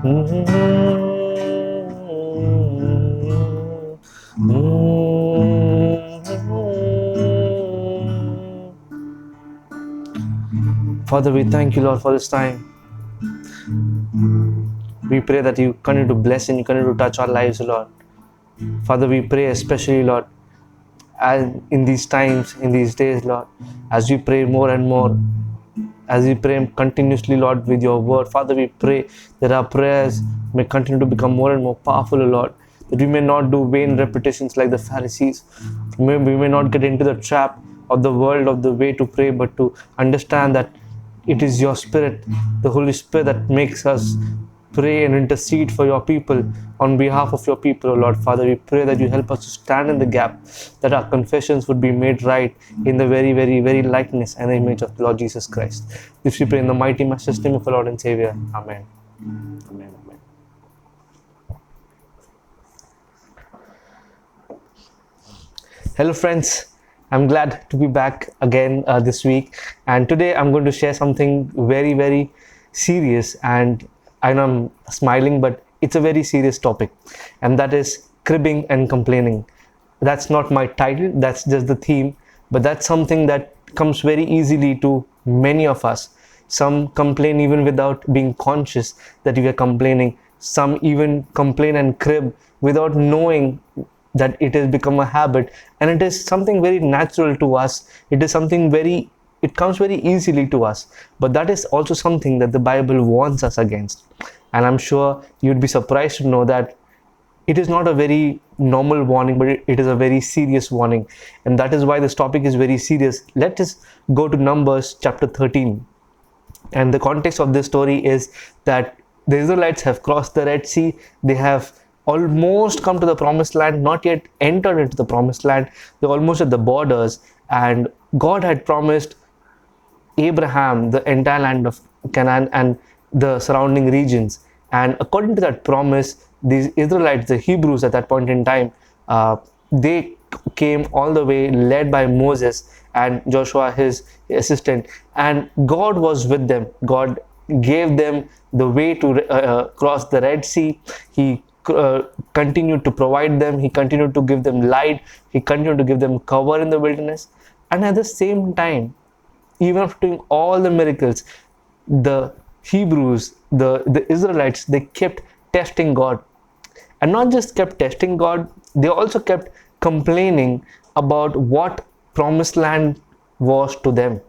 Father, we thank you, Lord, for this time. We pray that you continue to bless and you continue to touch our lives, Lord. Father, we pray especially, Lord, as in these times, in these days, Lord, as we pray more and more, as we pray continuously, Lord, with your word. Father, we pray that our prayers may continue to become more and more powerful, Lord, that we may not do vain repetitions like the Pharisees. We may not get into the trap of the world of the way to pray, but to understand that it is your Spirit, the Holy Spirit, that makes us pray and intercede for your people on behalf of your people, O Lord. Father, we pray that you help us to stand in the gap, that our confessions would be made right in the very, very, very likeness and image of the Lord Jesus Christ. This we pray in the mighty Master's name of our Lord and Savior. Amen. Amen. Amen. Hello, friends. I'm glad to be back again this week, and today I'm going to share something very, very serious. And I know I'm smiling, but it's a very serious topic, and that is cribbing and complaining. That's not my title, that's just the theme, but that's something that comes very easily to many of us. Some complain even without being conscious that we are complaining. Some even complain and crib without knowing that it has become a habit, and it is something very natural to us. It is something very, it comes very easily to us, but that is also something that the Bible warns us against. And I'm sure you'd be surprised to know that it is not a very normal warning, but it is a very serious warning, and that is why this topic is very serious. Let us go to Numbers chapter 13. And the context of this story is that the Israelites have crossed the Red Sea. They have almost come to the promised land, not yet entered into the promised land. They're almost at the borders, and God had promised Abraham the entire land of Canaan and the surrounding regions. And according to that promise, these Israelites, the Hebrews at that point in time, they came all the way led by Moses and Joshua, his assistant, and God was with them. God gave them the way to cross the Red Sea. He continued to provide them, he continued to give them light, he continued to give them cover in the wilderness. And at the same time, even after doing all the miracles, the Hebrews, the Israelites, they kept testing God. And not just kept testing God, they also kept complaining about what promised land was to them.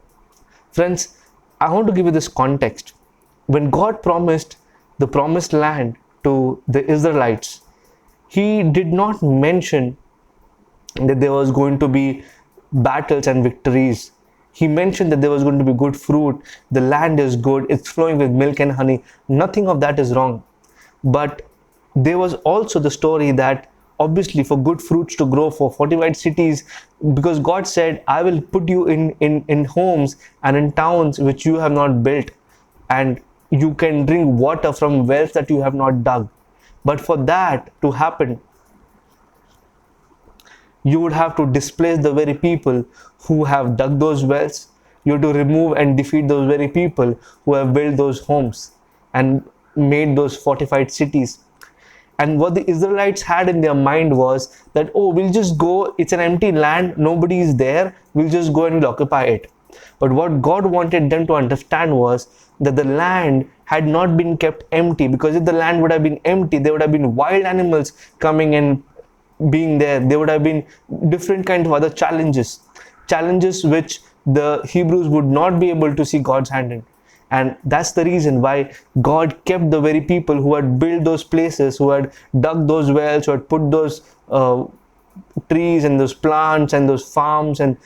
Friends, I want to give you this context. When God promised the promised land to the Israelites, he did not mention that there was going to be battles and victories. He mentioned that there was going to be good fruit, the land is good, it's flowing with milk and honey. Nothing of that is wrong. But there was also the story that obviously for good fruits to grow, for fortified cities, because God said, I will put you in homes and in towns which you have not built, and you can drink water from wells that you have not dug. But for that to happen, you would have to displace the very people who have dug those wells. You have to remove and defeat those very people who have built those homes and made those fortified cities. And what the Israelites had in their mind was that, oh, we'll just go, it's an empty land, nobody is there, we'll just go and we'll occupy it. But what God wanted them to understand was that the land had not been kept empty, because if the land would have been empty, there would have been wild animals coming and being there. There would have been different kinds of other challenges which the Hebrews would not be able to see God's hand in. And that's the reason why God kept the very people who had built those places, who had dug those wells, who had put those trees and those plants and those farms and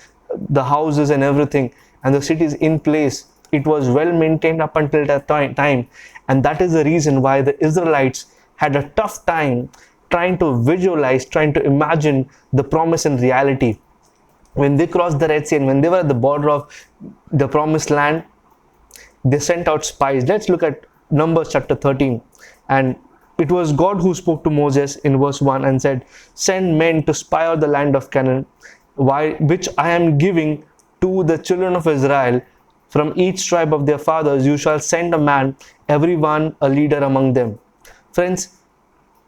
the houses and everything and the cities in place. It was well maintained up until that time. And that is the reason why the Israelites had a tough time trying to visualize, trying to imagine the promise in reality. When they crossed the Red Sea and when they were at the border of the promised land, they sent out spies. Let's look at Numbers chapter 13. And it was God who spoke to Moses in verse 1 and said, send men to spy out the land of Canaan, which I am giving to the children of Israel. From each tribe of their fathers you shall send a man, every one a leader among them. Friends,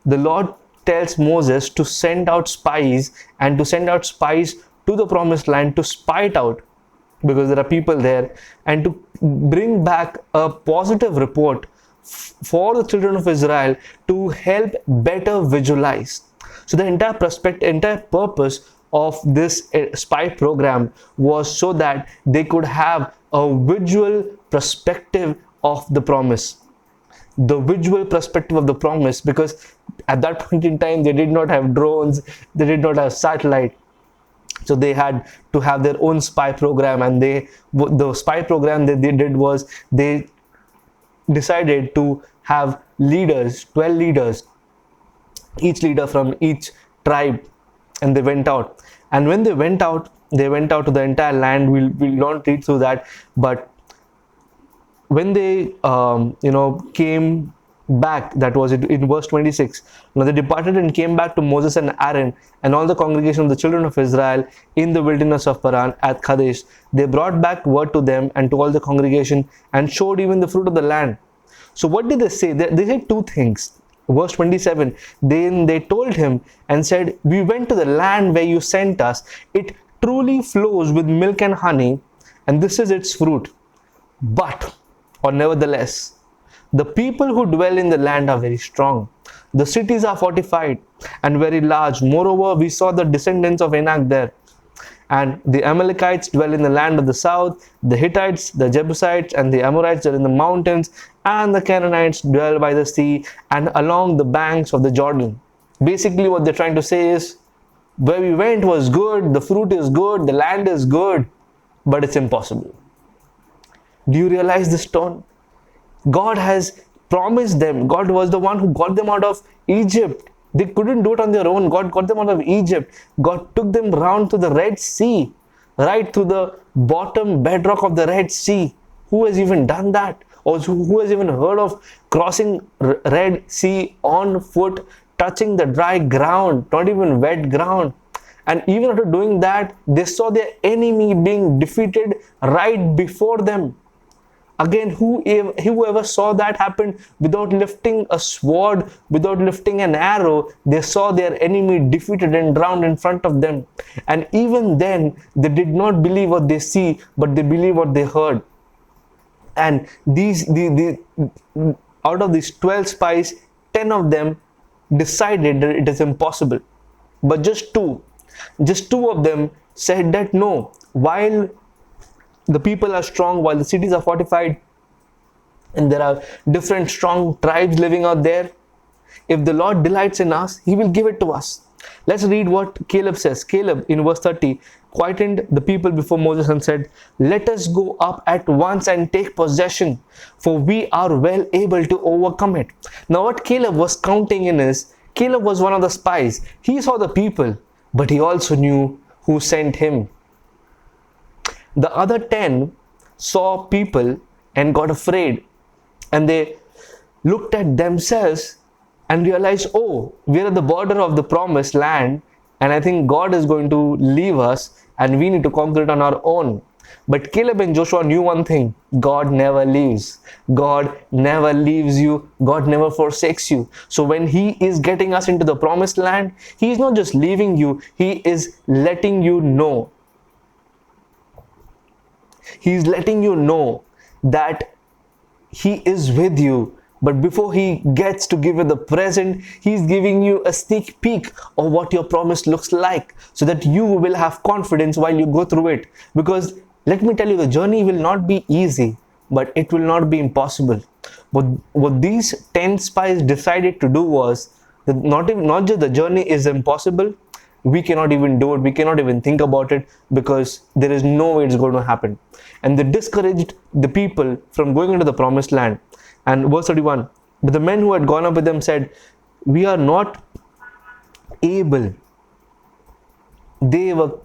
the Lord tells Moses to send out spies and to send out spies to the promised land to spy it out because there are people there and to bring back a positive report for the children of Israel to help better visualize. So the entire purpose of this spy program was so that they could have a visual perspective of the promise. The visual perspective of the promise, because at that point in time they did not have drones, they did not have satellite, so they had to have their own spy program. And the spy program that they did was they decided to have leaders, 12 leaders, each leader from each tribe, and they went out. And when they went out to the entire land. We'll not read through that, but when they came back, that was in verse 26. Now they departed and came back to Moses and Aaron and all the congregation of the children of Israel in the wilderness of Paran at Kadesh. They brought back word to them and to all the congregation and showed even the fruit of the land. So what did they say? They said two things. Verse 27, then they told him and said, we went to the land where you sent us. It truly flows with milk and honey, and this is its fruit. But, or nevertheless, the people who dwell in the land are very strong. The cities are fortified and very large. Moreover, we saw the descendants of Anak there. And the Amalekites dwell in the land of the south. The Hittites, the Jebusites, and the Amorites dwell in the mountains. And the Canaanites dwell by the sea and along the banks of the Jordan. Basically, what they're trying to say is, where we went was good, the fruit is good, the land is good, but it's impossible. Do you realize this tone? God has promised them. God was the one who got them out of Egypt. They couldn't do it on their own. God got them out of Egypt. God took them round to the Red Sea, right to the bottom bedrock of the Red Sea. Who has even done that? Or who has even heard of crossing Red Sea on foot, touching the dry ground, not even wet ground? And even after doing that, they saw their enemy being defeated right before them. Again, whoever saw that happen without lifting a sword, without lifting an arrow, they saw their enemy defeated and drowned in front of them. And even then, they did not believe what they see, but they believe what they heard. And out of these 12 spies, 10 of them decided that it is impossible. But just two of them said that no, while the people are strong, while the cities are fortified, and there are different strong tribes living out there, if the Lord delights in us, He will give it to us. Let's read what Caleb says. Caleb, in verse 30, quietened the people before Moses and said, let us go up at once and take possession, for we are well able to overcome it. Now what Caleb was counting in is, Caleb was one of the spies. He saw the people, but he also knew who sent him. The other 10 saw people and got afraid, and they looked at themselves and realized, oh, we are at the border of the promised land, and I think God is going to leave us and we need to conquer it on our own. But Caleb and Joshua knew one thing: God never leaves. God never leaves you. God never forsakes you. So when He is getting us into the promised land, He is not just leaving you, He is letting you know. He's letting you know that He is with you. But before He gets to give you the present, He's giving you a sneak peek of what your promise looks like, so that you will have confidence while you go through it. Because let me tell you, the journey will not be easy, but it will not be impossible. What these 10 spies decided to do was that not just the journey is impossible, we cannot even do it, we cannot even think about it, because there is no way it's going to happen. And they discouraged the people from going into the promised land. And verse 31, but the men who had gone up with them said, we are not able. They were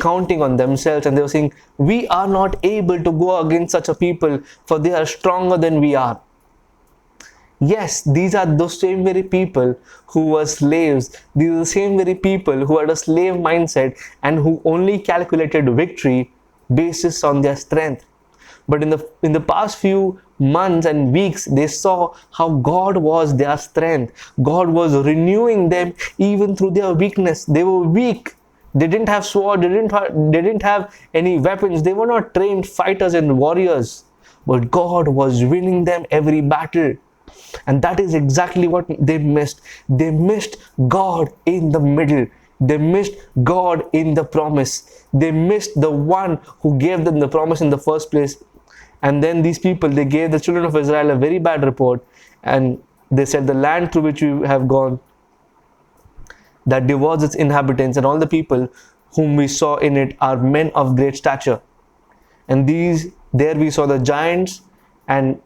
counting on themselves and they were saying, we are not able to go against such a people, for they are stronger than we are. Yes, these are those same very people who were slaves. These are the same very people who had a slave mindset and who only calculated victory basis on their strength. But in the past few months and weeks, they saw how God was their strength. God was renewing them even through their weakness. They were weak. They didn't have sword. They didn't have any weapons. They were not trained fighters and warriors. But God was winning them every battle. And that is exactly what they missed. They missed God in the middle. They missed God in the promise. They missed the one who gave them the promise in the first place. And then these people, they gave the children of Israel a very bad report. And they said, the land through which we have gone, that devours its inhabitants, and all the people whom we saw in it are men of great stature. And there we saw the giants, and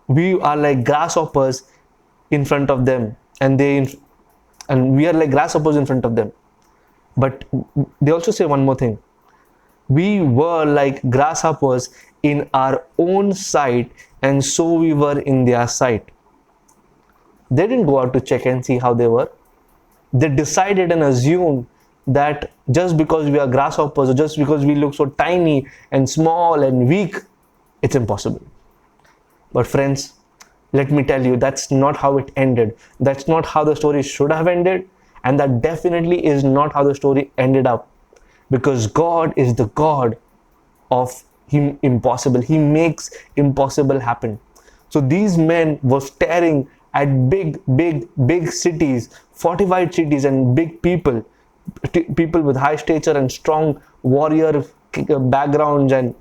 we are like grasshoppers in front of them, and we are like grasshoppers in front of them. But they also say one more thing: we were like grasshoppers in our own sight, and so we were in their sight. They didn't go out to check and see how they were. They decided and assumed that just because we are grasshoppers, or just because we look so tiny and small and weak, it's impossible. But friends, let me tell you, that's not how it ended. That's not how the story should have ended. And that definitely is not how the story ended up. Because God is the God of impossible. He makes impossible happen. So these men were staring at big cities, fortified cities, and big people with high stature and strong warrior backgrounds. And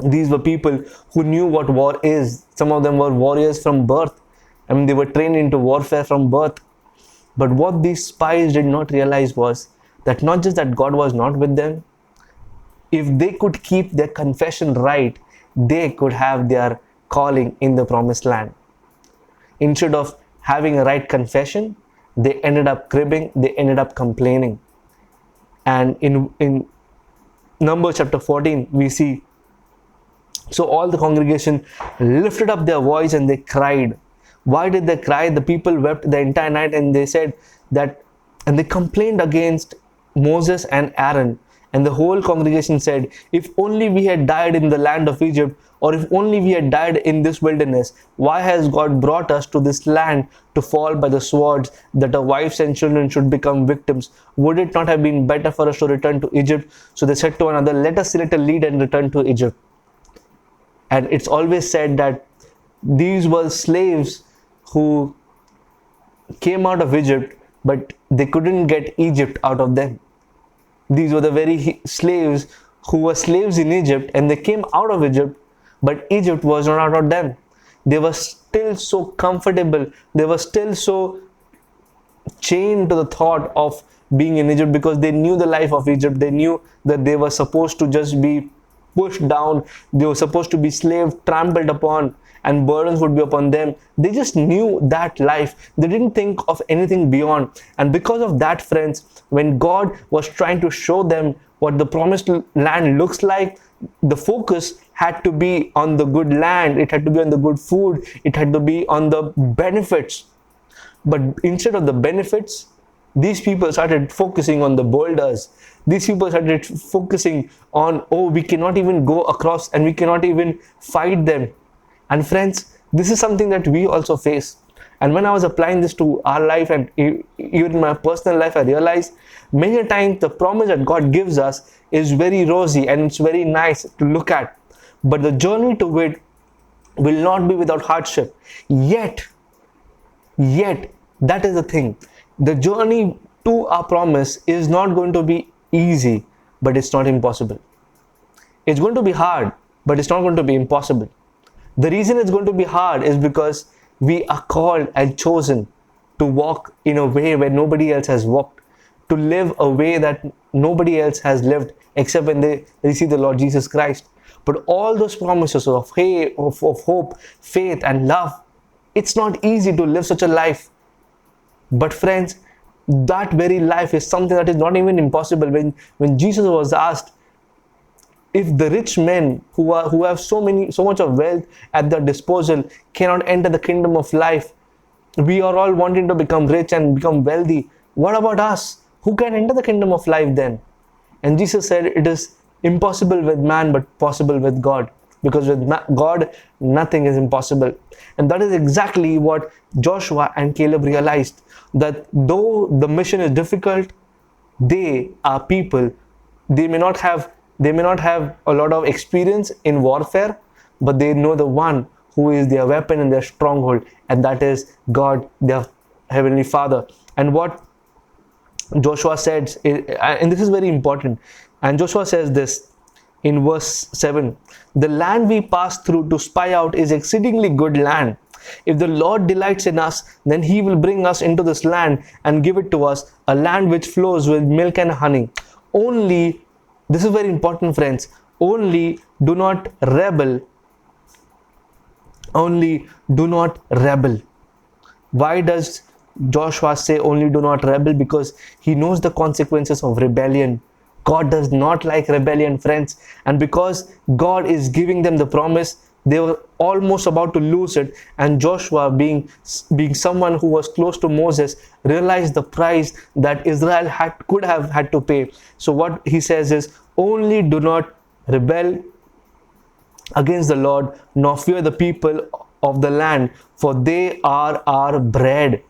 these were people who knew what war is. Some of them were warriors from birth. I mean, they were trained into warfare from birth. But what these spies did not realize was that not just that God was not with them, if they could keep their confession right, they could have their calling in the promised land. Instead of having a right confession, they ended up cribbing, they ended up complaining. And in Numbers chapter 14, we see, so all the congregation lifted up their voice and they cried. Why did they cry? The people wept the entire night, and they said that, and they complained against Moses and Aaron. And the whole congregation said, if only we had died in the land of Egypt, or if only we had died in this wilderness. Why has God brought us to this land to fall by the swords, that our wives and children should become victims? Would it not have been better for us to return to Egypt? So they said to one another, let us select a lead and return to Egypt. And it's always said that these were slaves who came out of Egypt, but they couldn't get Egypt out of them. These were the very slaves who were slaves in Egypt, and they came out of Egypt, but Egypt was not out of them. They were still so comfortable. They were still so chained to the thought of being in Egypt, because they knew the life of Egypt. They knew that they were supposed to just be pushed down. They were supposed to be slaved, trampled upon, and burdens would be upon them. They just knew that life. They didn't think of anything beyond. And because of that, friends, when God was trying to show them what the promised land looks like, the focus had to be on the good land. It had to be on the good food. It had to be on the benefits. But instead of the benefits, these people started focusing on the boulders. These people started focusing on, oh, we cannot even go across and we cannot even fight them. And friends, this is something that we also face. And when I was applying this to our life and even in my personal life, I realized many times the promise that God gives us is very rosy and it's very nice to look at. But the journey to it will not be without hardship. Yet, that is the thing. The journey to our promise is not going to be easy, but it's not impossible. It's going to be hard, but it's not going to be impossible. The reason it's going to be hard is because we are called and chosen to walk in a way where nobody else has walked, to live a way that nobody else has lived except when they receive the Lord Jesus Christ. But all those promises of hope, faith, and love, it's not easy to live such a life. But friends, that very life is something that is not even impossible. When Jesus was asked, if the rich men who have so much of wealth at their disposal cannot enter the kingdom of life, we are all wanting to become rich and become wealthy. What about us? Who can enter the kingdom of life then? And Jesus said, it is impossible with man, but possible with God. because with God, nothing is impossible. And that is exactly what Joshua and Caleb realized, that though the mission is difficult, they are people. They may not have a lot of experience in warfare, but they know the one who is their weapon and their stronghold, and that is God, their heavenly Father. And what Joshua says, and this is very important, and Joshua says this in verse 7: the land we pass through to spy out is exceedingly good land. If the Lord delights in us, then he will bring us into this land and give it to us, a land which flows with milk and honey. Only, this is very important, friends, only do not rebel. Only do not rebel. Why does Joshua say only do not rebel? Because he knows the consequences of rebellion. God does not like rebellion, friends. And because God is giving them the promise, they were almost about to lose it. And Joshua, being someone who was close to Moses, realized the price that Israel could have had to pay. So what he says is, only do not rebel against the Lord, nor fear the people of the land, for they are our bread.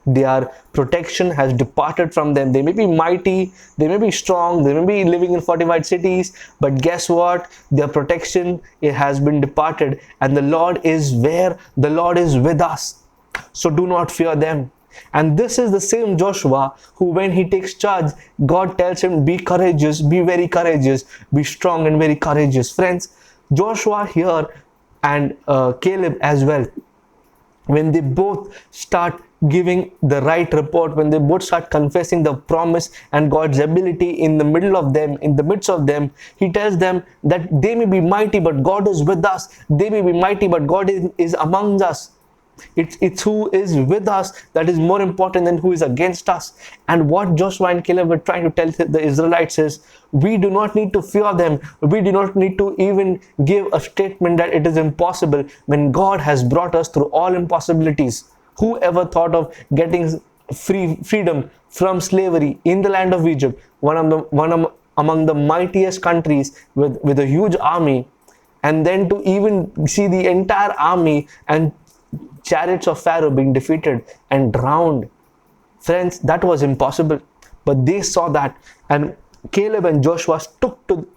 Their protection has departed from them. They may be mighty, they may be strong, they may be living in fortified cities, but guess what? Their protection, it has been departed, and the Lord is where? The Lord is with us. So do not fear them. And this is the same Joshua who, when he takes charge, God tells him, be courageous, be very courageous, be strong and very courageous. Friends, Joshua here and Caleb as well, when they both start giving the right report, when they both start confessing the promise and God's ability in the middle of them, in the midst of them, he tells them that they may be mighty, but God is with us. They may be mighty, but God is among us. It's who is with us that is more important than who is against us. And what Joshua and Caleb were trying to tell the Israelites is, we do not need to fear them. We do not need to even give a statement that it is impossible when God has brought us through all impossibilities. Who ever thought of getting freedom from slavery in the land of Egypt, among the mightiest countries with a huge army, and then to even see the entire army and chariots of Pharaoh being defeated and drowned? Friends, that was impossible. But they saw that, and Caleb and Joshua stuck to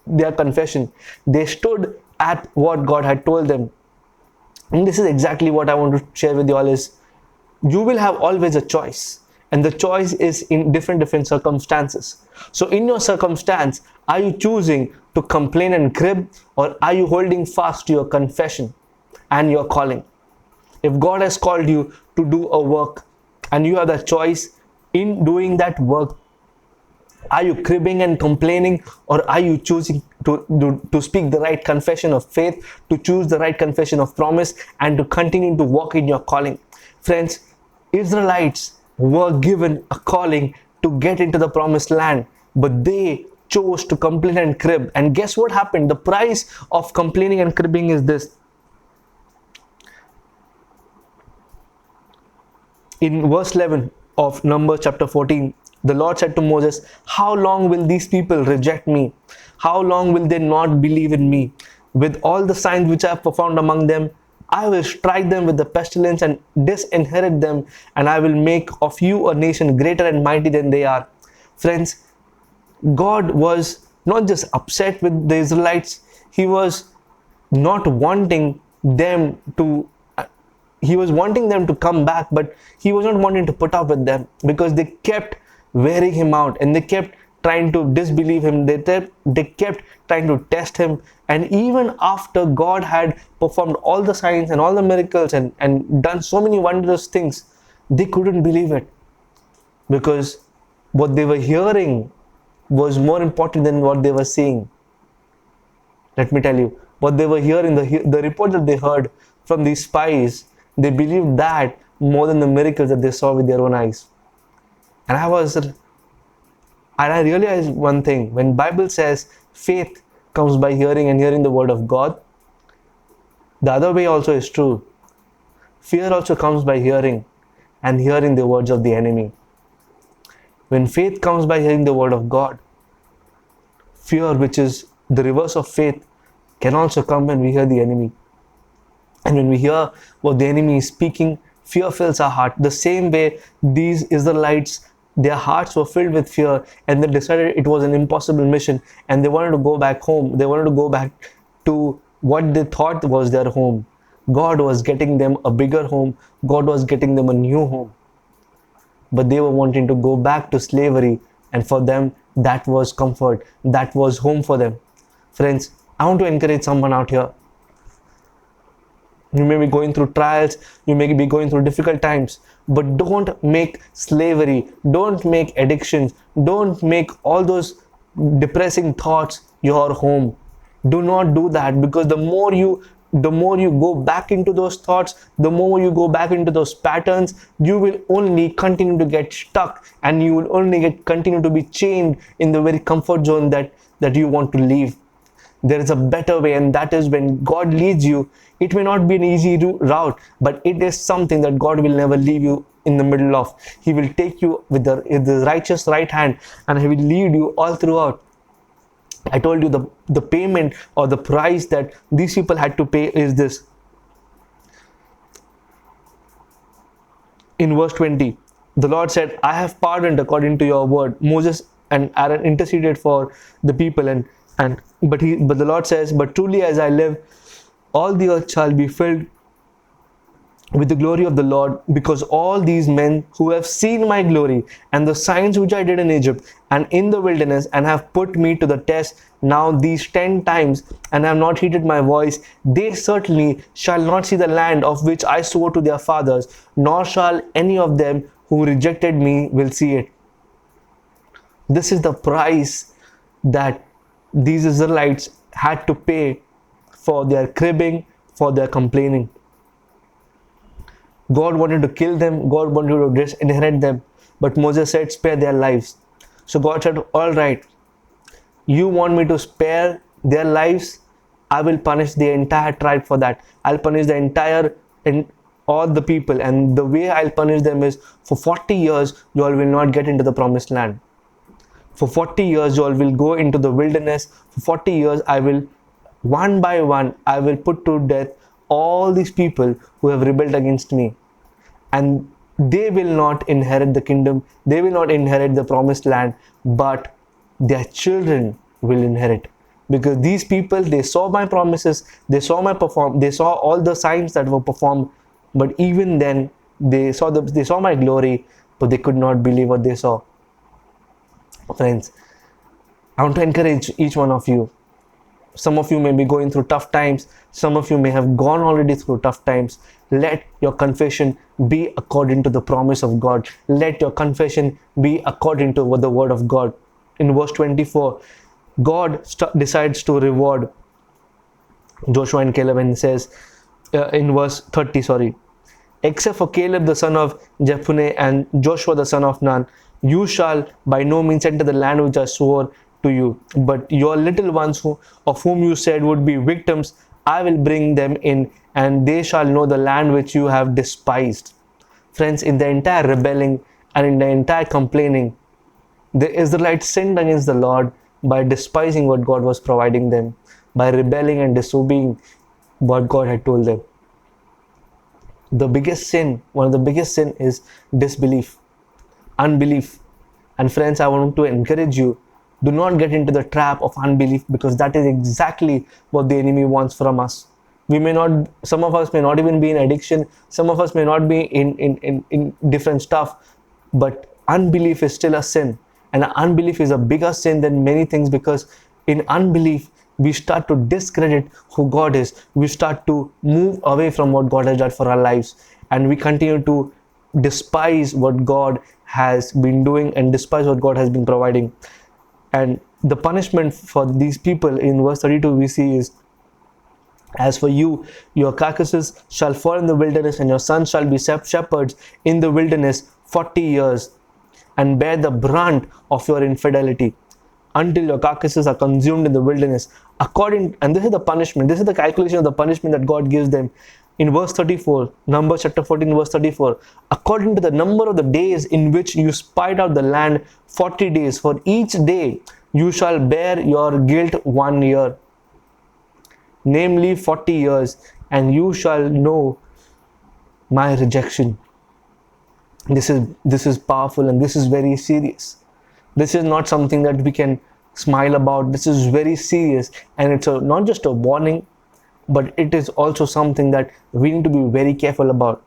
their confession. They stood at what God had told them. And this is exactly what I want to share with you all is, you will have always a choice. And the choice is in different circumstances. So in your circumstance, are you choosing to complain and crib, or are you holding fast to your confession and your calling? If God has called you to do a work and you have the choice in doing that work, are you cribbing and complaining, or are you choosing to speak the right confession of faith, to choose the right confession of promise, and to continue to walk in your calling? Friends, Israelites were given a calling to get into the promised land, but they chose to complain and crib. And guess what happened? The price of complaining and cribbing is this. In verse 11 of Numbers chapter 14, the Lord said to Moses, how long will these people reject me? How long will they not believe in me? With all the signs which I have performed among them, I will strike them with the pestilence and disinherit them, and I will make of you a nation greater and mighty than they are. Friends, God was not just upset with the Israelites, he was not wanting them to he was wanting them to come back, but he was not wanting to put up with them, because they kept wearing him out and they kept trying to disbelieve him. They kept trying to test him. And even after God had performed all the signs and all the miracles and done so many wondrous things, they couldn't believe it, because what they were hearing was more important than what they were seeing. Let me tell you, what they were hearing, the report that they heard from these spies, they believed that more than the miracles that they saw with their own eyes. And I realized one thing. When Bible says faith comes by hearing and hearing the word of God, the other way also is true. Fear also comes by hearing and hearing the words of the enemy. When faith comes by hearing the word of God, fear, which is the reverse of faith, can also come when we hear the enemy. And when we hear what the enemy is speaking, fear fills our heart. The same way these Israelites, their hearts were filled with fear, and they decided it was an impossible mission, and they wanted to go back home. They wanted to go back to what they thought was their home. God was getting them a bigger home. God was getting them a new home. But they were wanting to go back to slavery, and for them, that was comfort. That was home for them. Friends, I want to encourage someone out here. You may be going through trials, you may be going through difficult times, but don't make slavery, don't make addictions, don't make all those depressing thoughts your home. Do not do that, because the more you go back into those thoughts, the more you go back into those patterns, you will only continue to get stuck, and you will only continue to be chained in the very comfort zone that you want to leave. There is a better way, and that is when God leads you. It may not be an easy route, but it is something that God will never leave you in the middle of. He will take you with the righteous right hand, and He will lead you all throughout. I told you the payment or the price that these people had to pay is this. In verse 20, the Lord said, I have pardoned according to your word. Moses and Aaron interceded for the people, but the Lord says, but truly as I live, all the earth shall be filled with the glory of the Lord, because all these men who have seen my glory and the signs which I did in Egypt and in the wilderness, and have put me to the test now these 10 times, and have not heeded my voice, they certainly shall not see the land of which I swore to their fathers, nor shall any of them who rejected me will see it. This is the price that these Israelites had to pay for their cribbing, for their complaining. God wanted to kill them, God wanted to disinherit them, but Moses said, spare their lives. So God said, all right, you want me to spare their lives? I will punish the entire tribe for that. I'll punish all the people, and the way I'll punish them is, for 40 years you all will not get into the promised land. For 40 years you all will go into the wilderness. For 40 years I will, one by one, I will put to death all these people who have rebelled against me, and they will not inherit the kingdom, they will not inherit the promised land, but their children will inherit. Because these people, they saw my promises, they saw all the signs that were performed, but even then they saw my glory, but they could not believe what they saw. Friends, I want to encourage each one of you. Some of you may be going through tough times. Some of you may have gone already through tough times. Let your confession be according to the promise of God. Let your confession be according to what the word of God. In verse 24, God decides to reward Joshua and Caleb, and says in verse 30, except for Caleb the son of Jephunneh and Joshua the son of Nun, you shall by no means enter the land which I swore to you, but your little ones of whom you said would be victims, I will bring them in, and they shall know the land which you have despised. Friends, in the entire rebelling and in the entire complaining, the Israelites sinned against the Lord by despising what God was providing them, by rebelling and disobeying what God had told them. The biggest sin, one of the biggest sin, is disbelief, unbelief. And friends, I want to encourage you, do not get into the trap of unbelief, because that is exactly what the enemy wants from us. Some of us may not even be in addiction, some of us may not be in different stuff, but unbelief is still a sin. And unbelief is a bigger sin than many things, because in unbelief, we start to discredit who God is. We start to move away from what God has done for our lives, and we continue to despise what God has been doing and despise what God has been providing. And the punishment for these people in verse 32 we see is, as for you, your carcasses shall fall in the wilderness, and your sons shall be shepherds in the wilderness 40 years, and bear the brunt of your infidelity, until your carcasses are consumed in the wilderness. And this is the punishment, this is the calculation of the punishment that God gives them. In verse 34, Numbers chapter 14, verse 34, according to the number of the days in which you spied out the land, 40 days, for each day you shall bear your guilt 1 year. namely 40 years, and you shall know my rejection. This is powerful, and this is very serious. This is not something that we can smile about. This is very serious, and it's not just a warning, but it is also something that we need to be very careful about.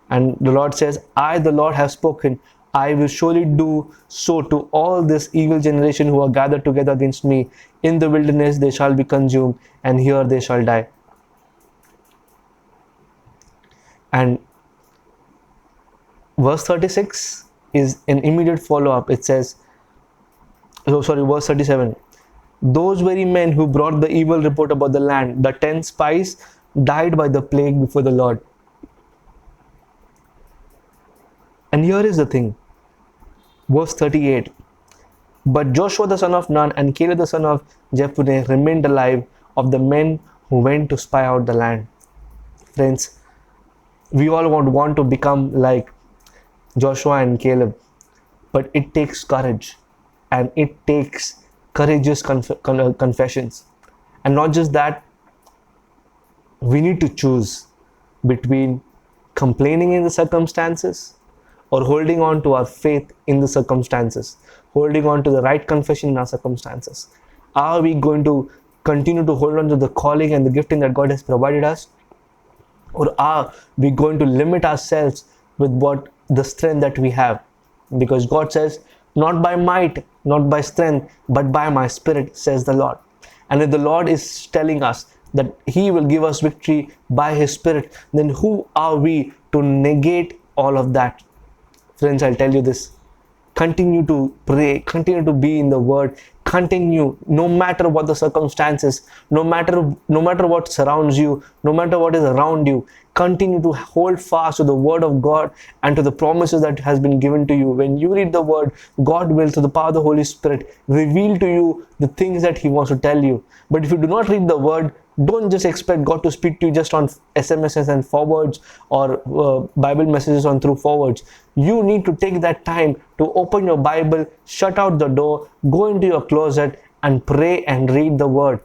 And the Lord says, I, the Lord, have spoken. I will surely do so to all this evil generation who are gathered together against me. In the wilderness they shall be consumed, and here they shall die. And verse 36 is an immediate follow-up. It says, verse 37. Those very men who brought the evil report about the land, the 10 spies, died by the plague before the Lord. And here is the thing. Verse 38. But Joshua the son of Nun and Caleb the son of Jephunneh remained alive, of the men who went to spy out the land. Friends, we all want to become like Joshua and Caleb, but it takes courage, and it takes courageous confessions. And not just that, we need to choose between complaining in the circumstances or holding on to our faith in the circumstances, holding on to the right confession in our circumstances. Are we going to continue to hold on to the calling and the gifting that God has provided us? Or are we going to limit ourselves with what the strength that we have? Because God says, not by might, not by strength, but by my spirit, says the Lord. And if the Lord is telling us that He will give us victory by His Spirit, then who are we to negate all of that? Friends, I'll tell you this. Continue to pray, continue to be in the Word, continue, no matter what the circumstances, no matter what surrounds you, no matter what is around you, continue to hold fast to the Word of God and to the promises that has been given to you. When you read the Word, God will, through the power of the Holy Spirit, reveal to you the things that He wants to tell you. But if you do not read the Word, don't just expect God to speak to you just on SMSs and forwards or Bible messages on through forwards. You need to take that time to open your Bible, shut out the door, go into your closet and pray and read the Word.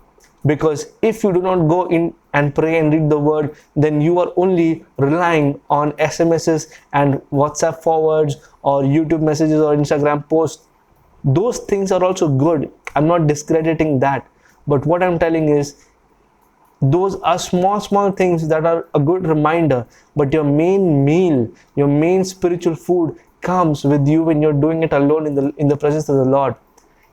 Because if you do not go in and pray and read the Word, then you are only relying on SMSs and WhatsApp forwards or YouTube messages or Instagram posts. Those things are also good. I'm not discrediting that. But what I'm telling is, those are small things that are a good reminder, but your main meal, your main spiritual food comes with you when you're doing it alone in the presence of the Lord.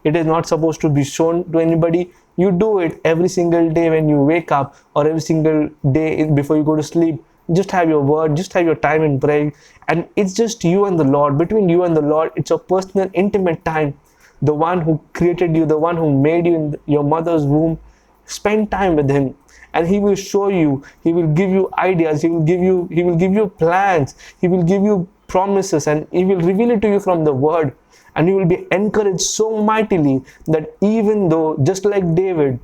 It is not supposed to be shown to anybody. You do it every single day when you wake up, or every single day before you go to sleep. Just have your word, just have your time in praying, and it's just you and the Lord. Between you and the Lord, it's a personal, intimate time. The one who created you, the one who made you in your mother's womb, spend time with Him. And He will show you, He will give you ideas, He will give you plans, He will give you promises, and He will reveal it to you from the Word. And you will be encouraged so mightily that even though, just like David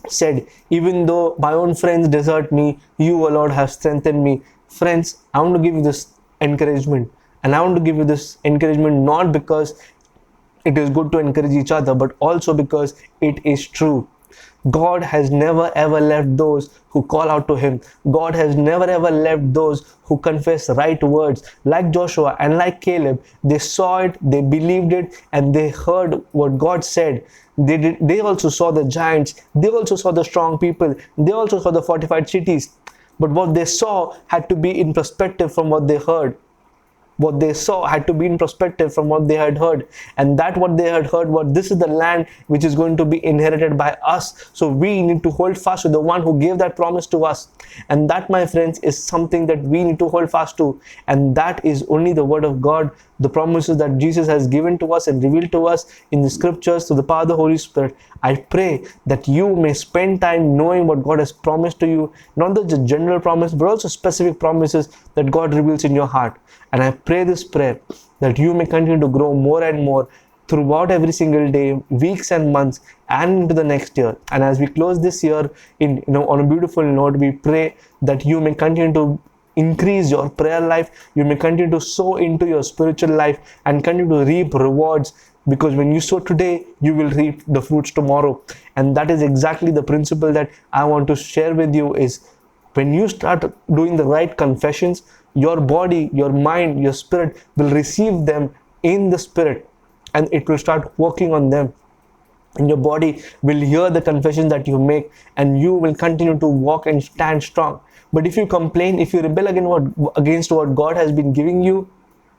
said, even though my own friends desert me, you, O Lord, have strengthened me. Friends, I want to give you this encouragement. And I want to give you this encouragement not because it is good to encourage each other, but also because it is true. God has never ever left those who call out to Him. God has never ever left those who confess right words. Like Joshua and like Caleb, they saw it, they believed it, and they heard what God said. They also saw the giants, they also saw the strong people, they also saw the fortified cities. But what they saw had to be in perspective from what they heard. What they saw had to be in perspective from what they had heard. And that what they had heard was, this is the land which is going to be inherited by us. So we need to hold fast to the one who gave that promise to us. And that, my friends, is something that we need to hold fast to. And that is only the Word of God, the promises that Jesus has given to us and revealed to us in the scriptures through the power of the Holy Spirit. I pray that you may spend time knowing what God has promised to you, not just general promise, but also specific promises that God reveals in your heart. And I pray this prayer that you may continue to grow more and more throughout every single day, weeks and months, and into the next year. And as we close this year on a beautiful note, we pray that you may continue to increase your prayer life. You may continue to sow into your spiritual life and continue to reap rewards, because when you sow today, you will reap the fruits tomorrow. And that is exactly the principle that I want to share with you. Is when you start doing the right confessions, your body, your mind, your spirit will receive them in the spirit, and it will start working on them, and your body will hear the confession that you make, and you will continue to walk and stand strong. But if you complain, if you rebel against what God has been giving you,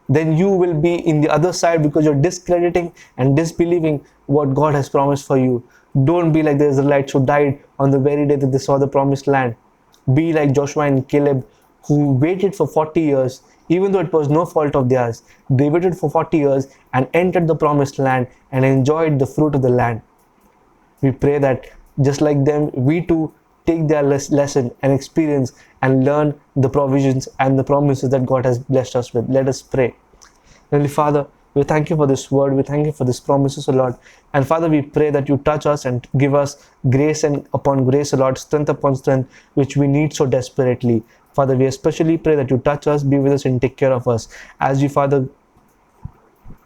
then you will be in the other side, because you're discrediting and disbelieving what God has promised for you. Don't be like the Israelites who died on the very day that they saw the promised land. Be like Joshua and Caleb, who waited for 40 years, even though it was no fault of theirs. They waited for 40 years and entered the promised land and enjoyed the fruit of the land. We pray that just like them, we too take their lesson and experience and learn the provisions and the promises that God has blessed us with. Let us pray. Heavenly Father, we thank you for this word. We thank you for these promises, O Lord. And Father, we pray that you touch us and give us grace and upon grace, O Lord, strength upon strength, which we need so desperately. Father, we especially pray that you touch us, be with us, and take care of us. As you, Father,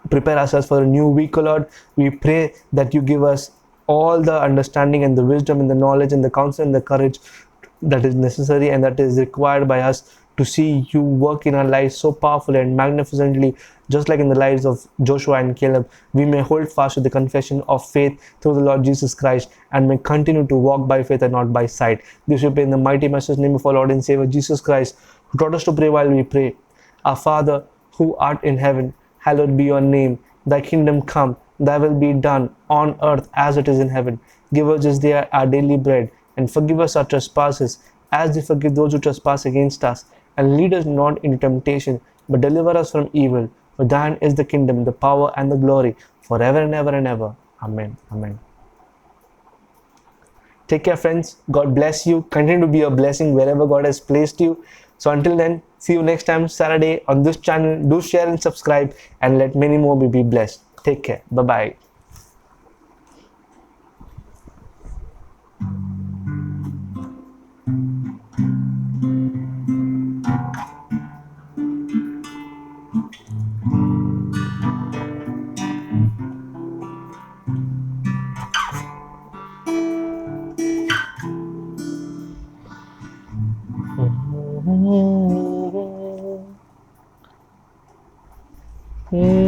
prepare ourselves for a new week, O Lord, we pray that you give us all the understanding and the wisdom and the knowledge and the counsel and the courage that is necessary and that is required by us to see you work in our lives so powerfully and magnificently, just like in the lives of Joshua and Caleb. We may hold fast to the confession of faith through the Lord Jesus Christ, and may continue to walk by faith and not by sight. This we pray in the mighty master's name of our Lord and Savior Jesus Christ, who taught us to pray while we pray. Our Father, who art in heaven, hallowed be your name. Thy kingdom come, thy will be done on earth as it is in heaven. Give us this day our daily bread, and forgive us our trespasses, as we forgive those who trespass against us. And lead us not into temptation, but deliver us from evil. For thine is the kingdom, the power, and the glory, forever and ever and ever. Amen. Amen. Take care, friends. God bless you. Continue to be a blessing wherever God has placed you. So until then, see you next time, Saturday, on this channel. Do share and subscribe, and let many more be blessed. Take care. Bye-bye. Mm-hmm.